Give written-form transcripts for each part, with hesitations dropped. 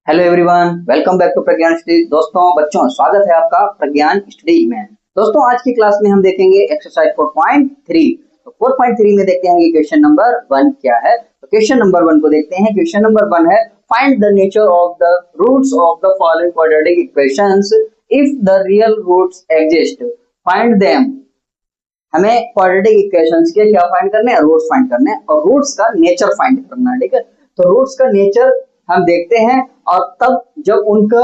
Hello everyone, welcome back to Pragyan study. दोस्तों बच्चों, स्वागत है आपका प्रज्ञान स्टडी में। दोस्तों आज की क्लास में हम देखेंगे एक्सरसाइज 4.3। तो 4.3 में देखते हैं कि क्वेश्चन नंबर 1 क्या है। तो क्वेश्चन नंबर 1 को देखते हैं। क्वेश्चन नंबर 1 है find the nature of the roots of the following quadratic equations if the real roots exist, find them. हमें क्वाड्रेटिक इक्वेशंस के क्या फाइंड करने हैं? रूट्स फाइंड करने हैं और रूट्स का नेचर फाइंड करना है। ठीक है, तो रूट्स का नेचर हम देखते हैं और तब जब उनका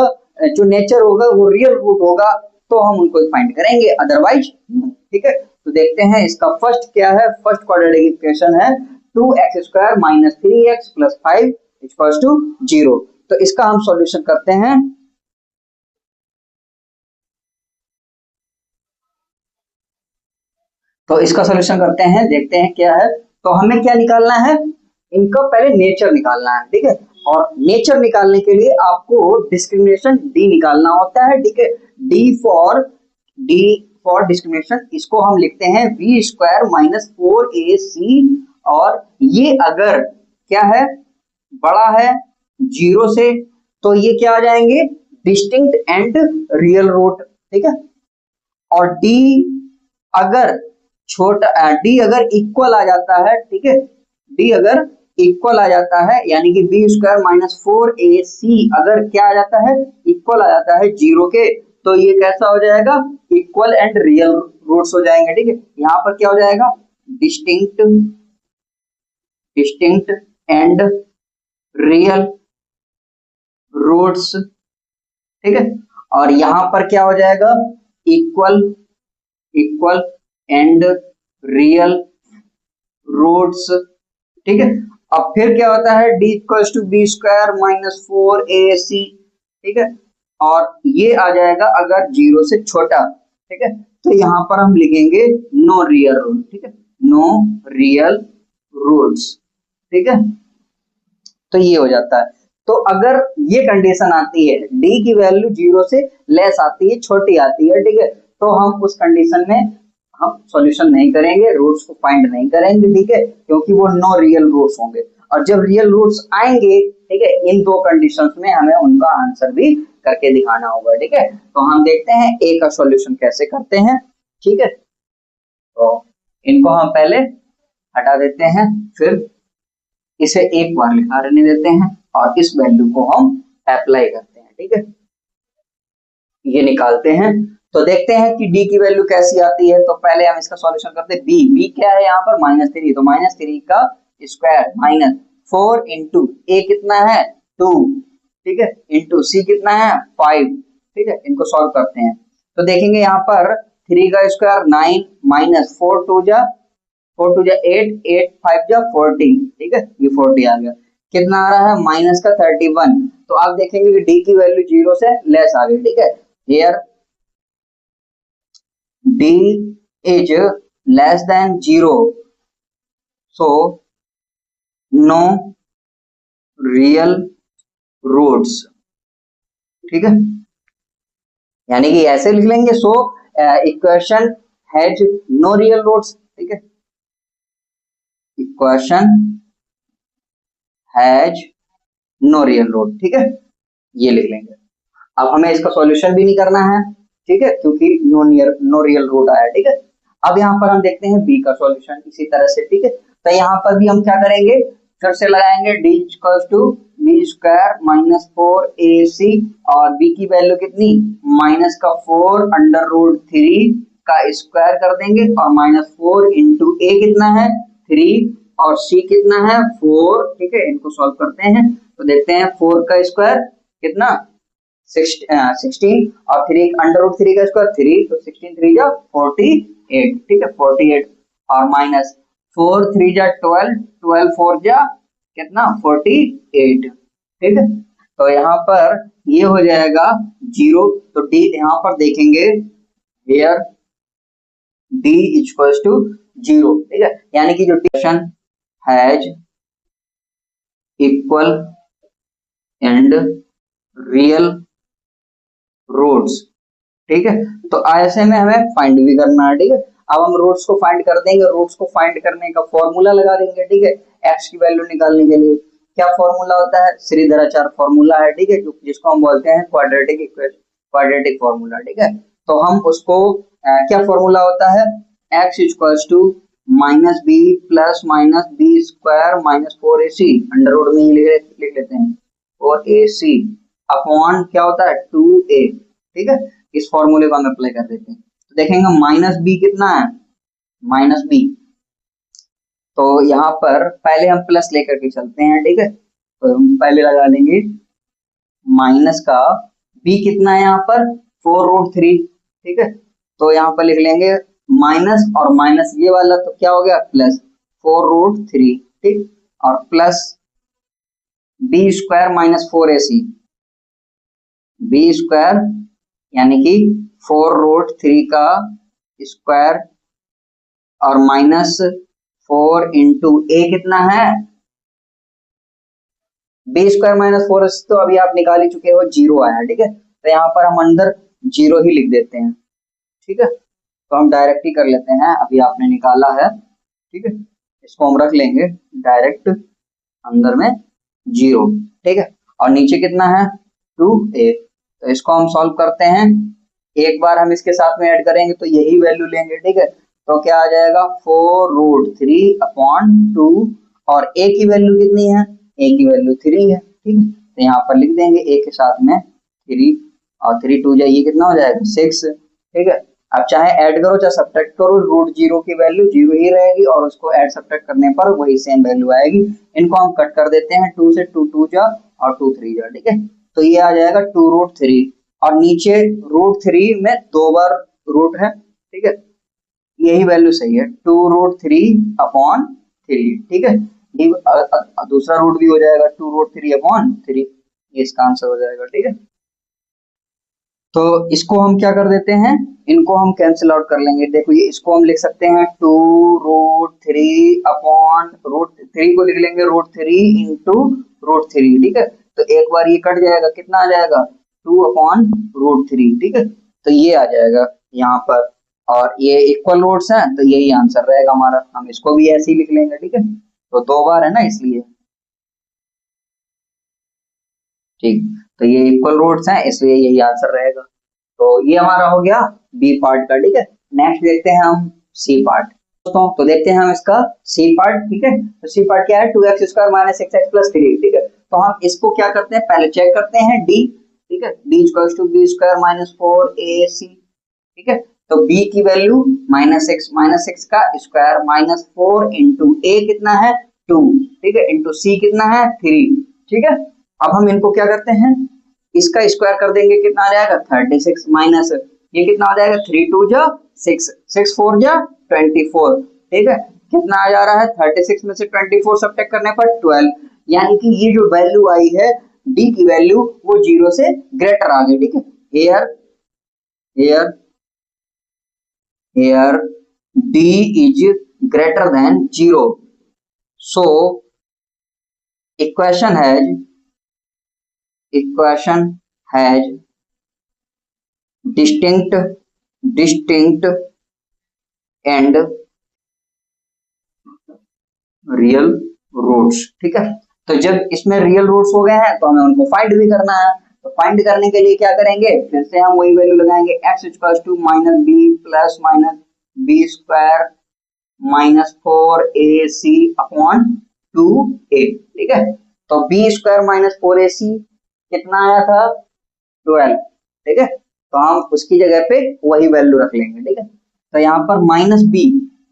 जो नेचर होगा वो रियल रूट होगा तो हम उनको फाइंड करेंगे, अदरवाइज। ठीक है, तो देखते हैं इसका फर्स्ट क्या है। फर्स्ट क्वाड्रेटिक इक्वेशन है 2x square minus 3x plus 5 equals to 0। तो इसका हम सॉल्यूशन करते हैं। तो इसका सॉल्यूशन करते हैं, देखते हैं क्या है। तो हमें क्या निकालना है? इनका पहले नेचर निकालना है। ठीक है, और नेचर निकालने के लिए आपको डिस्क्रिमिनेशन डी निकालना होता है। ठीक है, डी फॉर डिस्क्रिमिनेशन, इसको हम लिखते हैं बी स्क्वायर माइनस 4ac। और ये अगर क्या है, बड़ा है 0 से, तो ये क्या आ जाएंगे? Distinct and real root. ठीक है, और डी अगर छोटा, डी अगर इक्वल आ जाता है, ठीक है, डी अगर इक्वल आ जाता है यानी कि बी स्क्वायर माइनस 4ac अगर क्या आ जाता है? इक्वल आ जाता है 0 के, तो ये कैसा हो जाएगा? इक्वल एंड रियल रूट्स हो जाएंगे। ठीक है, यहाँ पर क्या हो जाएगा? Distinct and real roots. ठीक है, और यहाँ पर क्या हो जाएगा? Equal and real roots. ठीक है, अब फिर क्या होता है? d equals to B square minus 4ac। ठीक है, और ये आ जाएगा अगर 0 से छोटा। ठीक है, तो यहाँ पर हम लिखेंगे नो रियल रूट। ठीक है, नो रियल रूट्स। ठीक है, तो ये हो जाता है। तो अगर ये कंडीशन आती है, d की वैल्यू 0 से लेस आती है, छोटी आती है, ठीक है, तो हम उस कंडीशन में हम सॉल्यूशन नहीं करेंगे, रूट्स को फाइंड नहीं करेंगे। ठीक है, क्योंकि वो नो रियल रूट्स होंगे। और जब रियल रूट्स आएंगे, ठीक है, इन दो कंडीशंस में हमें उनका आंसर भी करके दिखाना होगा। ठीक है, तो हम देखते हैं ए का सॉल्यूशन कैसे करते हैं। ठीक है, तो इनको हम पहले हटा देते हैं, फिर इसे एक बार लिखा रहने देते हैं और इस वैल्यू को हम अप्लाई करते हैं। ठीक है, ये निकालते हैं तो देखते हैं कि d की वैल्यू कैसी आती है। तो पहले हम इसका सॉल्यूशन करते हैं। b क्या है यहाँ पर? -3, तो -3 का स्क्वायर माइनस 4 इंटू a कितना है? 2। ठीक है, इंटू c कितना है? 5। ठीक है, इनको सॉल्व करते हैं तो देखेंगे यहाँ पर 3 का स्क्वायर 9 माइनस 4 टू जा 8, 8 5 जा 40। ठीक है, ये 40 आ गया। कितना आ रहा है? माइनस का 31। तो आप देखेंगे कि d की वैल्यू 0 से लेस आ गई। ठीक है, here d is less than 0, so no real roots। ठीक है, यानी कि ऐसे लिख लेंगे, so equation has no real roots. ठीक है, equation has no real root. ठीक है, ये लिख लेंगे। अब हमें इसका सॉल्यूशन भी नहीं करना है, ठीक है, क्योंकि नो रियल रूट आया। ठीक है, अब यहाँ पर हम देखते हैं बी का सॉल्यूशन इसी तरह से। ठीक है, तो यहाँ पर भी हम क्या करेंगे? फिर से लगाएंगे d equals to B square minus 4ac और b की वैल्यू कितनी? माइनस का 4 अंडर रूट 3 का स्क्वायर कर देंगे और माइनस 4 इंटू a कितना है? 3 और c कितना है? 4। ठीक है, इनको सॉल्व करते हैं तो देखते हैं 4 का स्क्वायर कितना? 16 और 3 अंडर रूट 3 का स्क्वायर 3, तो 16 3 जा 48। ठीक है, 48 और माइनस 4 3 जा 12, 12 4 जा कितना? 48। ठीक है, तो यहाँ पर ये हो जाएगा 0। तो d यहाँ पर देखेंगे, here d इक्वल्स टू 0। ठीक है, यानी कि जो equation has equal and real roots. ठीक है, तो ऐसे में हमें फाइंड भी करना है। ठीक है, अब हम रूट्स को फाइंड कर देंगे। रूट्स को फाइंड करने का फॉर्मूला लगा देंगे। ठीक है, एक्स की वैल्यू निकालने के लिए क्या फॉर्मूला होता है, श्रीधराचार्य फॉर्मूला है, ठीक है, जो जिसको हम बोलते हैं क्वाड्रेटिक इक्वेशन, क्वाड्रेटिक फॉर्मूला, ठीक है। तो हम उसको क्या फॉर्मूला होता है, x equals to minus B plus minus B square minus 4ac, under root में ही लिख लेते हैं 4ac अपॉन क्या होता है 2a, ठीक है। इस फॉर्मूले को हम अप्लाई कर देते हैं तो देखेंगे माइनस बी कितना है, माइनस बी, तो यहाँ पर पहले हम प्लस लेकर के चलते हैं, ठीक है। तो हम पहले लगा लेंगे माइनस का b कितना है यहाँ पर 4√3, ठीक है। तो यहाँ पर लिख लेंगे माइनस और माइनस ये वाला तो क्या हो गया प्लस 4√3, ठीक, और plus b square minus 4ac, b square यानी कि 4√3 का स्क्वायर और माइनस 4 इंटू a कितना है, b स्क्वायर माइनस 4ac तो अभी आप निकाल ही चुके हो, 0 आया, ठीक है। तो यहाँ पर हम अंदर 0 ही लिख देते हैं, ठीक है। तो हम डायरेक्ट ही कर लेते हैं, अभी आपने निकाला है, ठीक है, इसको हम रख लेंगे डायरेक्ट अंदर में 0, ठीक है। और नीचे कितना है 2a, तो इसको हम सॉल्व करते हैं, एक बार हम इसके साथ में ऐड करेंगे तो यही वैल्यू लेंगे, ठीक है। तो क्या आ जाएगा 4√3 अपॉन 2, और a की वैल्यू कितनी है, a की वैल्यू 3 है, ठीक है। तो यहाँ पर लिख देंगे a के साथ में 3, और 3 2 जाइए कितना हो जाएगा 6, ठीक है। अब चाहे ऐड करो चाहे सब्ट्रैक्ट करो, √0 की वैल्यू 0 ही रहेगी और उसको ऐड सब्ट्रैक्ट करने पर वही सेम वैल्यू आएगी। इनको हम कट कर देते हैं, 2 से 2 2 जा और 2 3 जा, ठीक है। तो ये आ जाएगा 2√3, और नीचे √3 में 2 बार रूट है, ठीक है, यही वैल्यू सही है 2√3 अपॉन 3, ठीक है। दूसरा रूट भी हो जाएगा 2√3 अपॉन 3, ये इसका आंसर हो जाएगा, ठीक है। तो इसको हम क्या कर देते हैं, इनको हम कैंसिल आउट कर लेंगे। देखो ये इसको हम लिख सकते हैं 2√3 अपॉन √3 को लिख लेंगे √3 इंटू √3, ठीक है। तो एक बार ये कट जाएगा, कितना आ जाएगा 2 अपॉन √3, ठीक है। तो ये आ जाएगा यहाँ पर, और ये इक्वल रूट्स हैं तो यही आंसर रहेगा हमारा, हम इसको भी ऐसे ही लिख लेंगे, ठीक है। तो 2 बार है ना इसलिए, ठीक, तो ये इक्वल रूट्स हैं इसलिए यही आंसर रहेगा। तो ये हमारा हो गया बी पार्ट का, ठीक है। नेक्स्ट देखते हैं हम सी पार्ट दोस्तों, तो देखते हैं हम इसका सी पार्ट, ठीक है। तो सी पार्ट क्या है 2x square minus 6x plus 3, ठीक है। तो हम इसको क्या करते हैं, पहले चेक करते हैं d, ठीक है, d equals to b square minus 4ac, ठीक है। तो b की वैल्यू माइनस 6 का स्क्वायर माइनस 4 इंटू a कितना है 2, ठीक है, इंटू c कितना है 3, ठीक है। अब हम इनको क्या करते हैं, इसका स्क्वायर कर देंगे, कितना आ जाएगा 36 माइनस ये कितना आ जाएगा 3 2 जा 6 6 4 जा 24, ठीक है। कितना आ जा रहा है 36 में से 24 सब्ट्रैक्ट करने पर 12, यानी कि ये जो वैल्यू आई है d की वैल्यू वो 0 से ग्रेटर आ गई, ठीक है। here d is greater than 0, so equation has distinct and real roots, ठीक है। तो जब इसमें रियल रूट्स हो गए हैं तो हमें उनको फाइंड भी करना है, तो फाइंड करने के लिए क्या करेंगे, फिर से हम वही वैल्यू लगाएंगे x equals to minus B plus minus B square minus 4ac upon 2a, ठीक है। तो b स्क्वायर माइनस 4ac कितना आया था 12, ठीक है। तो हम उसकी जगह पे वही वैल्यू रख लेंगे, ठीक है। तो यहाँ पर माइनस b,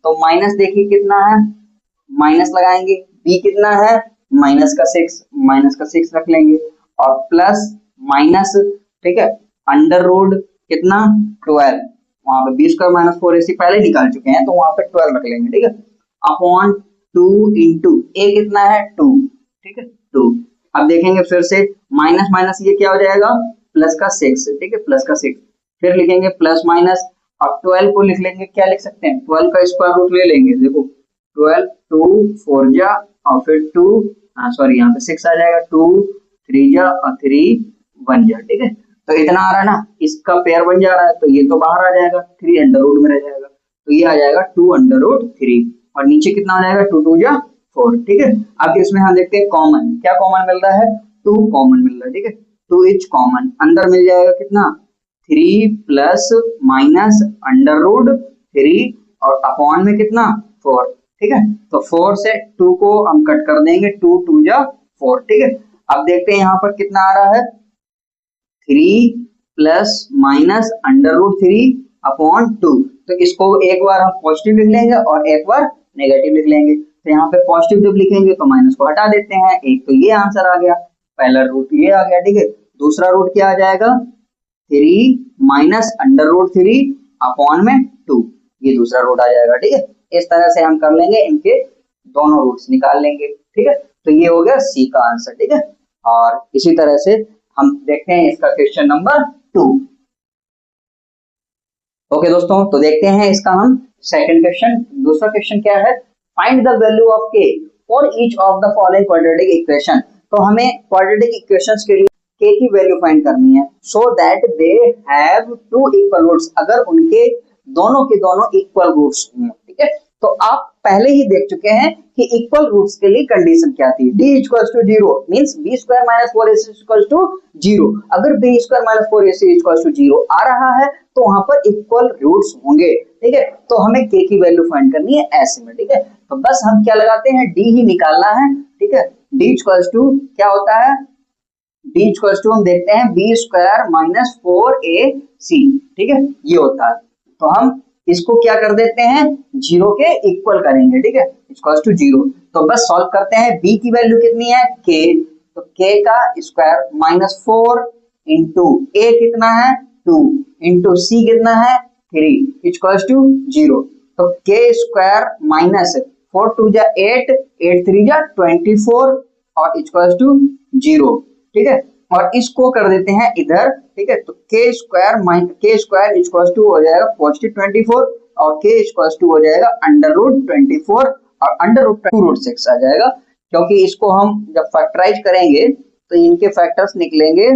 तो माइनस देखिए कितना है, माइनस लगाएंगे, b कितना है माइनस का 6 रख लेंगे, और प्लस माइनस, ठीक है, अंडर रूट कितना 12, वहां पे b स्क्वायर माइनस 4ac पहले निकाल चुके हैं तो वहां पे 12 रख लेंगे, ठीक है, अपॉन 2 इंटू a कितना है 2, ठीक है 2। अब देखेंगे फिर से माइनस माइनस ये क्या हो जाएगा प्लस का 6, ठीक है, प्लस का 6, फिर लिखेंगे प्लस माइनस, अब 12 को लिख लेंगे, क्या लिख सकते हैं 12 का स्क्वायर रूट ले लेंगे, देखो 12 2 4 जा और फिर 2 सॉरी यहाँ पे 6 आ जाएगा, 2 3 जा और 3 1 जा, ठीक है। तो इतना आ रहा है ना, इसका पेयर बन जा रहा है तो ये तो बाहर आ जाएगा, 3 अंडर रूट में रह जाएगा, तो ये आ जाएगा 2 अंडर रूट 3, और नीचे कितना आ जाएगा 2 2 जा 4, ठीक है। अब इसमें हम देखते हैं कॉमन, क्या कॉमन मिल रहा है, 2 कॉमन मिल रहा है, ठीक है। 2 इज कॉमन, अंदर मिल जाएगा कितना 3 प्लस माइनस अंडर रूट 3 और अपॉन में कितना 4, ठीक है। तो 4 से 2 को हम कट कर देंगे, 2 2 जा 4, ठीक है। अब देखते हैं यहाँ पर कितना आ रहा है 3 plus minus under root 3 upon 2। तो इसको एक बार हम पॉजिटिव लिख लेंगे और एक बार नेगेटिव लिख लेंगे। तो यहाँ पे पॉजिटिव जब लिखेंगे तो माइनस को हटा देते हैं, एक तो ये आंसर आ गया, पहला रूट ये आ गया, ठीक है। दूसरा रूट क्या आ जाएगा 3 माइनस अंडर रूट 3 अपॉन में 2, ये दूसरा रूट आ जाएगा, ठीक है। इस तरह से हम कर लेंगे, इनके दोनों रूट्स निकाल लेंगे, ठीक है। तो ये हो गया सी का आंसर, ठीक है। और इसी तरह से हम देखते हैं इसका क्वेश्चन नंबर 2। ओके दोस्तों, तो देखते हैं इसका हम सेकंड क्वेश्चन। दूसरा क्वेश्चन क्या है, फाइंड द वैल्यू ऑफ के for each of the following quadratic equation. तो हमें क्वाड्रेटिक इक्वेशंस के लिए के की वैल्यू फाइंड करनी है, so that they have 2 equal roots, अगर उनके दोनों के दोनों इक्वल रूट्स हों, ठीक है। तो आप पहले ही देख चुके हैं कि इक्वल रूट्स के लिए कंडीशन क्या थी, d equals to 0 means b square minus 4ac equals to 0। अगर b square minus 4ac equals to 0 आ रहा है तो वहां पर इक्वल रूट्स होंगे, ठीक है। तो हमें k की वैल्यू फाइंड करनी है ऐसे में, ठीक है। तो बस हम क्या लगाते हैं, d ही निकालना है, ठीक है। d इक्वल्स टू क्या होता है, d इक्वल्स टू हम देखते हैं b स्क्वायर माइनस 4ac, ठीक है, ये होता है। तो हम इसको क्या कर देते हैं, 0 के इक्वल करेंगे, ठीक है, इक्वल्स टू 0। तो बस सॉल्व करते हैं, b की वैल्यू कितनी है k, तो k का स्क्वायर माइनस 4 इंटू a कितना है 2 इंटू c कितना है 3 इक्वल्स टू 0। तो k स्क्वायर माइनस 4 2 जा 8 8 3 जा 24 और इक्वल्स टू 0, ठीक है। और इसको कर देते हैं इधर, ठीक है। तो k स्क्वायर इक्वल्स टू हो जाएगा पॉजिटिव 24 और k इक्वल्स टू हो जाएगा अंडर रूट 24 और अंडर रूट 2 रूट 6 आ जाएगा, क्योंकि इसको हम जब फैक्टराइज करेंगे तो इनके फैक्टर्स निकलेंगे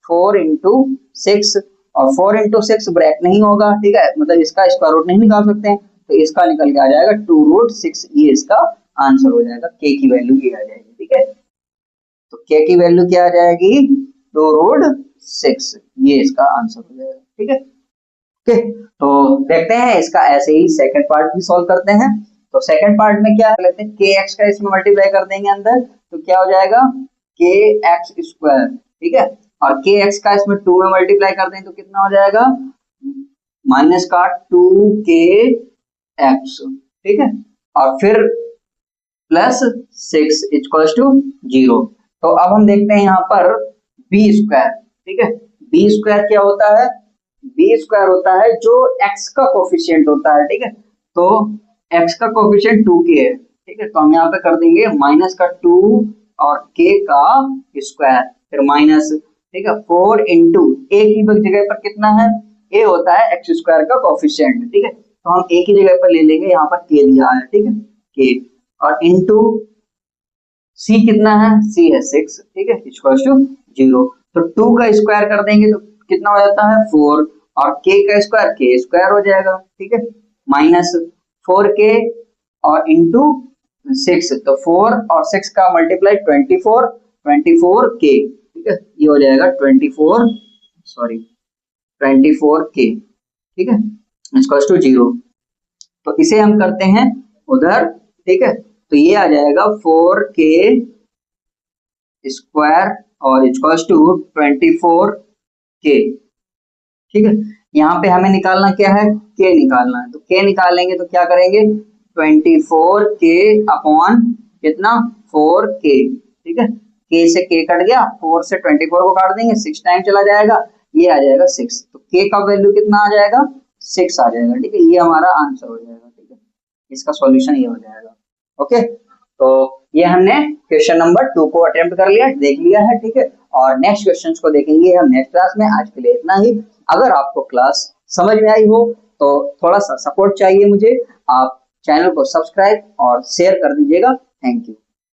4 इंटू 6 और 4 इंटू 6 ब्रैक नहीं होगा, ठीक है, मतलब इसका स्क्वायर रूट नहीं निकाल सकते हैं, तो इसका निकल के आ जाएगा 2 रूट 6, ये इसका आंसर हो जाएगा, k की वैल्यू ये आ जाएगी, ठीक है। तो k की वैल्यू क्या आ जाएगी 2 रूट 6, ये इसका आंसर हो जाएगा, ठीक है। ओके, तो देखते हैं इसका ऐसे ही सेकंड पार्ट भी सॉल्व करते हैं। तो सेकंड पार्ट में क्या लेते हैं, kx का इसमें मल्टीप्लाई कर देंगे अंदर, तो क्या हो जाएगा kx स्क्वायर, ठीक है। और kx का इसमें 2 में मल्टीप्लाई कर दें तो कितना हो जाएगा माइनस का 2kx, ठीक है, और फिर प्लस 6 इक्वल्स टू 0। तो अब हम देखते हैं यहाँ पर b स्क्वायर, ठीक है। b स्क्वायर क्या होता है, b स्क्वायर होता है जो x का कोफिशिएंट होता है, ठीक है। तो x का कोफिशिएंट 2k है, ठीक है। तो हम यहाँ पे कर देंगे माइनस का 2 और k का स्क्वायर फिर माइनस, ठीक है, 4 इंटू a की जगह पर कितना है, a होता है x स्क्वायर का कोफिशिएंट, ठीक है। तो हम a की जगह पर ले लेंगे, यहाँ पर k दिया है, ठीक है, k और इंटू c कितना है, c है 6, ठीक है, इक्वल्स टू 0। तो 2 का स्क्वायर कर देंगे तो कितना हो जाता है 4 और k का स्क्वायर k स्क्वायर हो जाएगा, ठीक है, माइनस 4k और इंटू 6, तो 4 और 6 का मल्टीप्लाई 24k, ठीक है, ये हो जाएगा 24k, ठीक है, इक्वल्स टू 0। तो इसे हम करते हैं उधर, ठीक है। तो ये आ जाएगा 4k स्क्वायर और इक्वल्स टू 24k, ठीक है। यहाँ पे हमें निकालना क्या है, k निकालना है, तो k निकालेंगे तो क्या करेंगे 24k अपॉन कितना 4k, ठीक है, k से k कट गया, 4 से 24 को काट देंगे, 6 टाइम चला जाएगा, ये आ जाएगा 6। तो k का वैल्यू कितना आ जाएगा 6 आ जाएगा, ठीक है, ये हमारा आंसर हो जाएगा, ठीक है, इसका सॉल्यूशन ये हो जाएगा। ओके, तो ये हमने क्वेश्चन नंबर 2 को अटेम्प्ट कर लिया, देख लिया है, ठीक है। और नेक्स्ट क्वेश्चंस को देखेंगे हम नेक्स्ट क्लास में। आज के लिए इतना ही। अगर आपको क्लास समझ में आई हो तो थोड़ा सा सपोर्ट चाहिए मुझे, आप चैनल को सब्सक्राइब और शेयर कर दीजिएगा। Thank you.